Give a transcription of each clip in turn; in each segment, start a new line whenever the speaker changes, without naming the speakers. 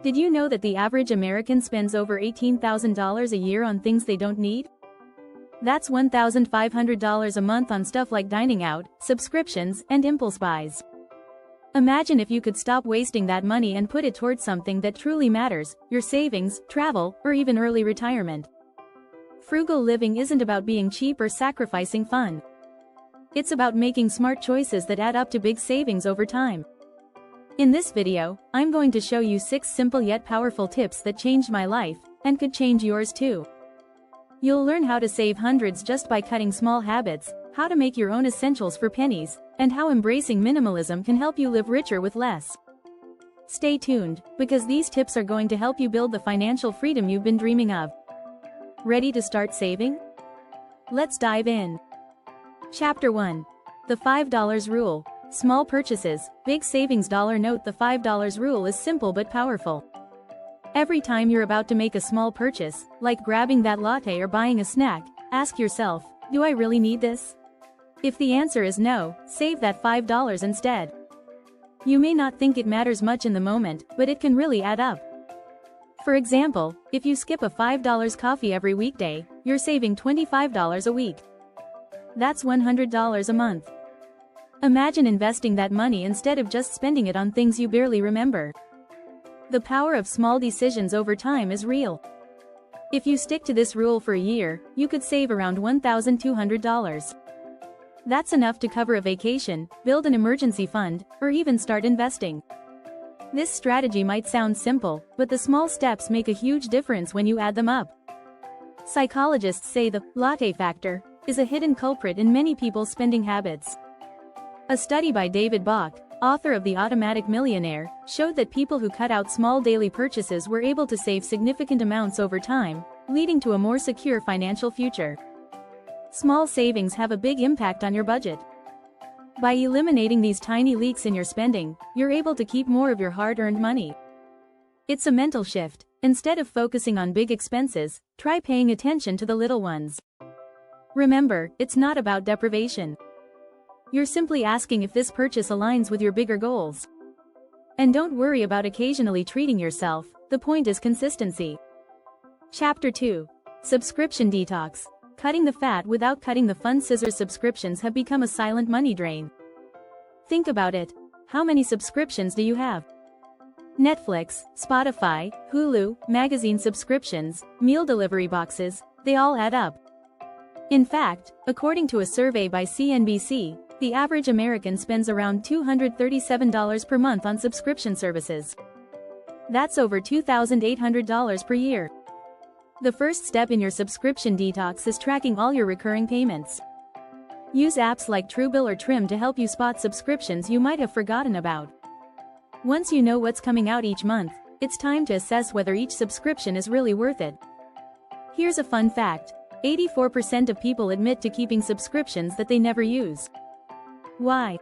Did you know that the average American spends over $18,000 a year on things they don't need? That's $1,500 a month on stuff like dining out, subscriptions, and impulse buys. Imagine if you could stop wasting that money and put it towards something that truly matters, your savings, travel, or even early retirement. Frugal living isn't about being cheap or sacrificing fun. It's about making smart choices that add up to big savings over time. In this video, I'm going to show you 6 simple yet powerful tips that changed my life, and could change yours too. You'll learn how to save hundreds just by cutting small habits, how to make your own essentials for pennies, and how embracing minimalism can help you live richer with less. Stay tuned, because these tips are going to help you build the financial freedom you've been dreaming of. Ready to start saving? Let's dive in. Chapter 1. The $5 Rule. Small purchases, big savings. Note: the $5 rule is simple but powerful. Every time you're about to make a small purchase, like grabbing that latte or buying a snack, ask yourself, do I really need this? If the answer is no, save that $5 instead. You may not think it matters much in the moment, but it can really add up. For example, if you skip a $5 coffee every weekday, you're saving $25 a week. That's $100 a month. Imagine investing that money instead of just spending it on things you barely remember. The power of small decisions over time is real. If you stick to this rule for a year, you could save around $1,200. That's enough to cover a vacation, build an emergency fund, or even start investing. This strategy might sound simple, but the small steps make a huge difference when you add them up. Psychologists say the latte factor is a hidden culprit in many people's spending habits. A study by David Bach, author of The Automatic Millionaire, showed that people who cut out small daily purchases were able to save significant amounts over time, leading to a more secure financial future. Small savings have a big impact on your budget. By eliminating these tiny leaks in your spending, you're able to keep more of your hard-earned money. It's a mental shift. Instead of focusing on big expenses, try paying attention to the little ones. Remember, it's not about deprivation. You're simply asking if this purchase aligns with your bigger goals. And don't worry about occasionally treating yourself, the point is consistency. Chapter 2. Subscription Detox. Cutting the fat without cutting the fun. Scissors subscriptions have become a silent money drain. Think about it. How many subscriptions do you have? Netflix, Spotify, Hulu, magazine subscriptions, meal delivery boxes, they all add up. In fact, according to a survey by CNBC, the average American spends around $237 per month on subscription services. That's over $2,800 per year. The first step in your subscription detox is tracking all your recurring payments. Use apps like Frugal or Trim to help you spot subscriptions you might have forgotten about. Once you know what's coming out each month, it's time to assess whether each subscription is really worth it. Here's a fun fact: 84% of people admit to keeping subscriptions that they never use. Why?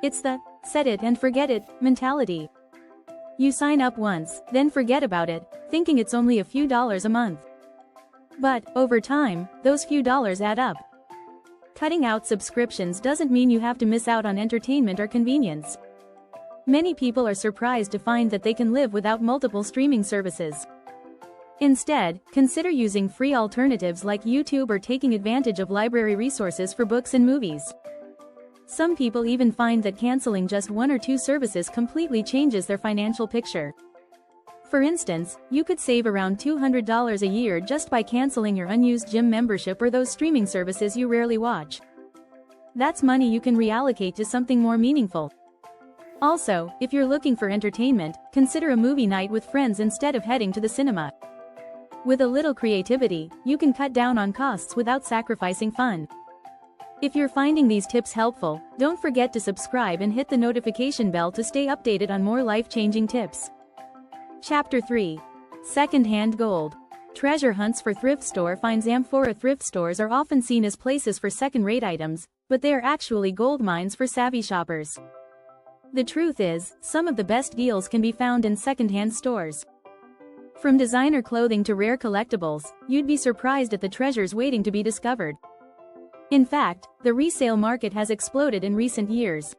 It's the set it and forget it mentality. You sign up once, then forget about it, thinking it's only a few dollars a month. But, over time, those few dollars add up. Cutting out subscriptions doesn't mean you have to miss out on entertainment or convenience. Many people are surprised to find that they can live without multiple streaming services. Instead, consider using free alternatives like YouTube or taking advantage of library resources for books and movies. Some people even find that canceling just 1 or 2 services completely changes their financial picture. For instance, you could save around $200 a year just by canceling your unused gym membership or those streaming services you rarely watch. That's money you can reallocate to something more meaningful. Also, if you're looking for entertainment, consider a movie night with friends instead of heading to the cinema. With a little creativity, you can cut down on costs without sacrificing fun. If you're finding these tips helpful, don't forget to subscribe and hit the notification bell to stay updated on more life-changing tips. Chapter 3. Second-hand gold. Treasure hunts for thrift store finds. Amphora thrift stores are often seen as places for second-rate items, but they are actually gold mines for savvy shoppers. The truth is, some of the best deals can be found in second-hand stores. From designer clothing to rare collectibles, you'd be surprised at the treasures waiting to be discovered. In fact, the resale market has exploded in recent years.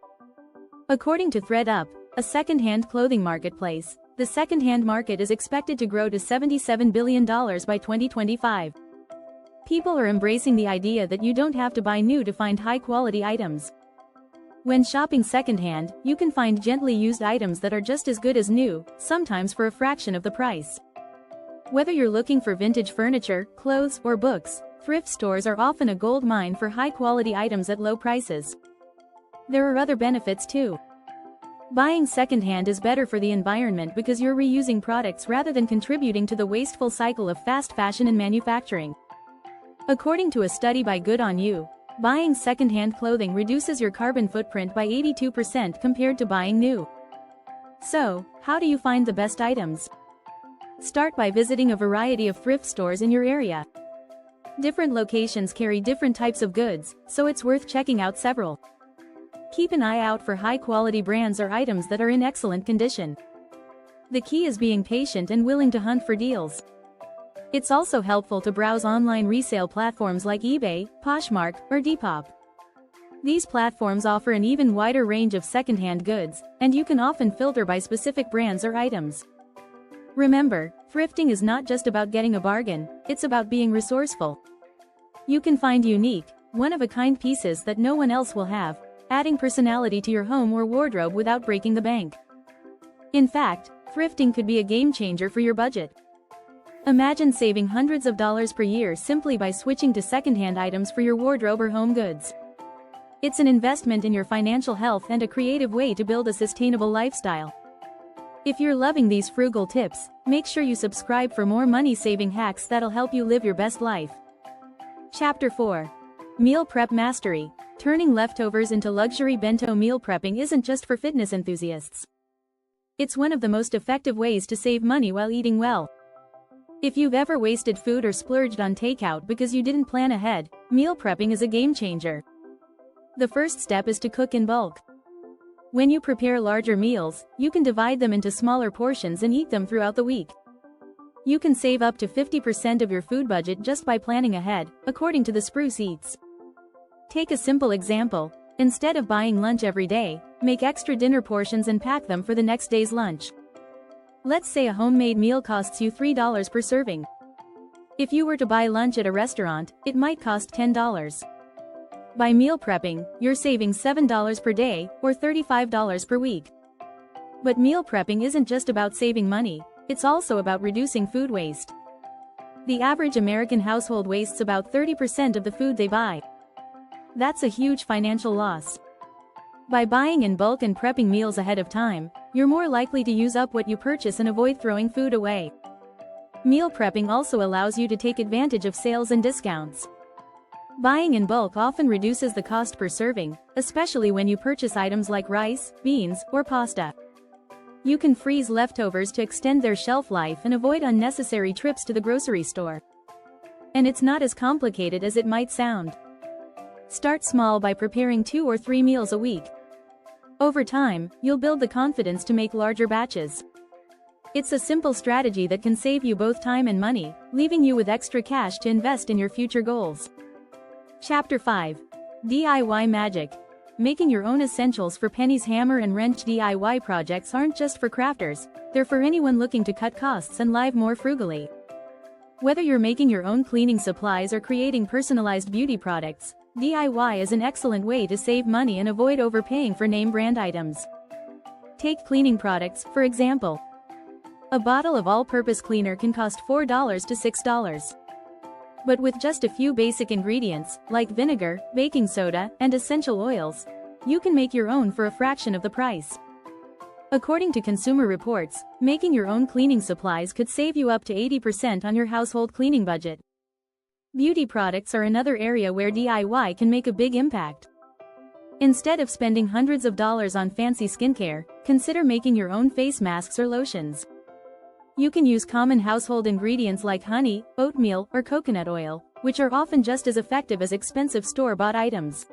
According to ThredUp, a second-hand clothing marketplace, The second-hand market is expected to grow to $77 billion by 2025. People are embracing the idea that you don't have to buy new to find high-quality items. When shopping secondhand, you can find gently used items that are just as good as new, sometimes for a fraction of the price. Whether you're looking for vintage furniture, clothes, or books, thrift stores are often a gold mine for high-quality items at low prices. There are other benefits too. Buying secondhand is better for the environment because you're reusing products rather than contributing to the wasteful cycle of fast fashion and manufacturing. According to a study by Good On You, buying secondhand clothing reduces your carbon footprint by 82% compared to buying new. So, how do you find the best items? Start by visiting a variety of thrift stores in your area. Different locations carry different types of goods, so it's worth checking out several. Keep an eye out for high-quality brands or items that are in excellent condition. The key is being patient and willing to hunt for deals. It's also helpful to browse online resale platforms like eBay, Poshmark, or Depop. These platforms offer an even wider range of secondhand goods, and you can often filter by specific brands or items. Remember, thrifting is not just about getting a bargain, it's about being resourceful. You can find unique, one-of-a-kind pieces that no one else will have, adding personality to your home or wardrobe without breaking the bank. In fact, thrifting could be a game changer for your budget. Imagine saving hundreds of dollars per year simply by switching to secondhand items for your wardrobe or home goods. It's an investment in your financial health and a creative way to build a sustainable lifestyle. If you're loving these frugal tips, make sure you subscribe for more money-saving hacks that'll help you live your best life. Chapter 4. Meal Prep Mastery. Turning leftovers into luxury bento. Meal prepping isn't just for fitness enthusiasts. It's one of the most effective ways to save money while eating well. If you've ever wasted food or splurged on takeout because you didn't plan ahead, meal prepping is a game changer. The first step is to cook in bulk. When you prepare larger meals, you can divide them into smaller portions and eat them throughout the week. You can save up to 50% of your food budget just by planning ahead, according to the Spruce Eats. Take a simple example. Instead of buying lunch every day, make extra dinner portions and pack them for the next day's lunch. Let's say a homemade meal costs you $3 per serving. If you were to buy lunch at a restaurant, it might cost $10. By meal prepping, you're saving $7 per day, or $35 per week. But meal prepping isn't just about saving money, it's also about reducing food waste. The average American household wastes about 30% of the food they buy. That's a huge financial loss. By buying in bulk and prepping meals ahead of time, you're more likely to use up what you purchase and avoid throwing food away. Meal prepping also allows you to take advantage of sales and discounts. Buying in bulk often reduces the cost per serving, especially when you purchase items like rice, beans, or pasta. You can freeze leftovers to extend their shelf life and avoid unnecessary trips to the grocery store. And it's not as complicated as it might sound. Start small by preparing 2 or 3 meals a week. Over time, you'll build the confidence to make larger batches. It's a simple strategy that can save you both time and money, leaving you with extra cash to invest in your future goals. Chapter 5. DIY Magic. Making your own essentials for pennies. Hammer and wrench DIY projects aren't just for crafters, they're for anyone looking to cut costs and live more frugally. Whether you're making your own cleaning supplies or creating personalized beauty products, DIY is an excellent way to save money and avoid overpaying for name brand items. Take cleaning products, for example. A bottle of all-purpose cleaner can cost $4 to $6. But with just a few basic ingredients, like vinegar, baking soda, and essential oils, you can make your own for a fraction of the price. According to Consumer Reports, making your own cleaning supplies could save you up to 80% on your household cleaning budget. Beauty products are another area where DIY can make a big impact. Instead of spending hundreds of dollars on fancy skincare, consider making your own face masks or lotions. You can use common household ingredients like honey, oatmeal, or coconut oil, which are often just as effective as expensive store-bought items.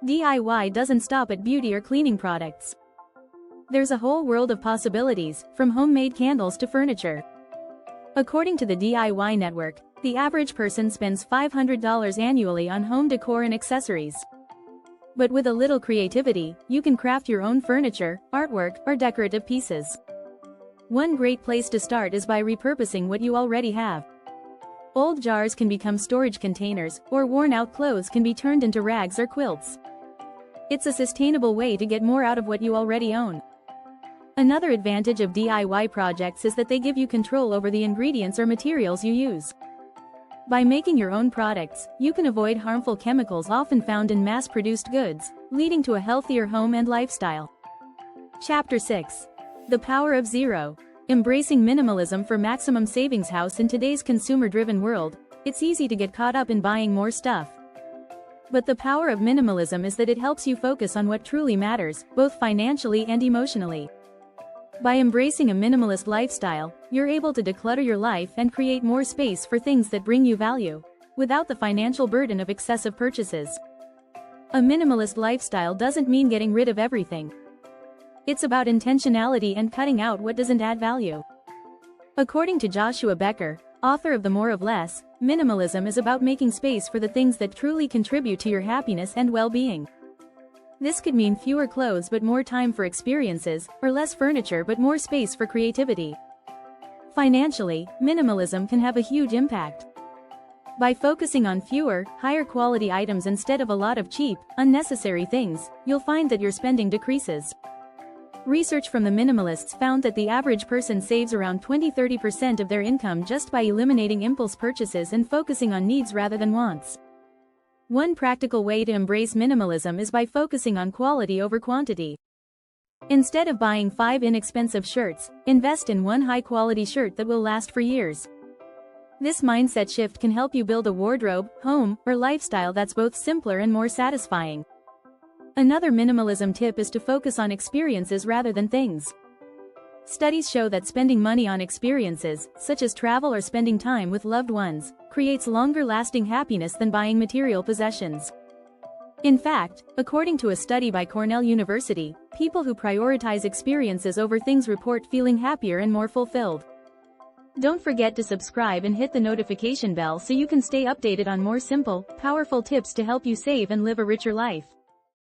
DIY doesn't stop at beauty or cleaning products. There's a whole world of possibilities, from homemade candles to furniture. According to the DIY Network, the average person spends $500 annually on home decor and accessories. But with a little creativity, you can craft your own furniture, artwork, or decorative pieces. One great place to start is by repurposing what you already have. Old jars can become storage containers, or worn-out clothes can be turned into rags or quilts. It's a sustainable way to get more out of what you already own. Another advantage of DIY projects is that they give you control over the ingredients or materials you use. By making your own products, you can avoid harmful chemicals often found in mass-produced goods, leading to a healthier home and lifestyle. Chapter 6. The Power of Zero. Embracing minimalism for maximum savings. House in today's consumer-driven world, it's easy to get caught up in buying more stuff. But the power of minimalism is that it helps you focus on what truly matters, both financially and emotionally. By embracing a minimalist lifestyle, you're able to declutter your life and create more space for things that bring you value, without the financial burden of excessive purchases. A minimalist lifestyle doesn't mean getting rid of everything. It's about intentionality and cutting out what doesn't add value. According to Joshua Becker, author of The More of Less, minimalism is about making space for the things that truly contribute to your happiness and well-being. This could mean fewer clothes but more time for experiences, or less furniture but more space for creativity. Financially, minimalism can have a huge impact. By focusing on fewer, higher quality items instead of a lot of cheap, unnecessary things, you'll find that your spending decreases. Research from the minimalists found that the average person saves around 20–30% of their income just by eliminating impulse purchases and focusing on needs rather than wants. One practical way to embrace minimalism is by focusing on quality over quantity. Instead of buying 5 inexpensive shirts, invest in one high-quality shirt that will last for years. This mindset shift can help you build a wardrobe, home, or lifestyle that's both simpler and more satisfying. Another minimalism tip is to focus on experiences rather than things. Studies show that spending money on experiences, such as travel or spending time with loved ones, creates longer-lasting happiness than buying material possessions. In fact, according to a study by Cornell University, people who prioritize experiences over things report feeling happier and more fulfilled. Don't forget to subscribe and hit the notification bell so you can stay updated on more simple, powerful tips to help you save and live a richer life.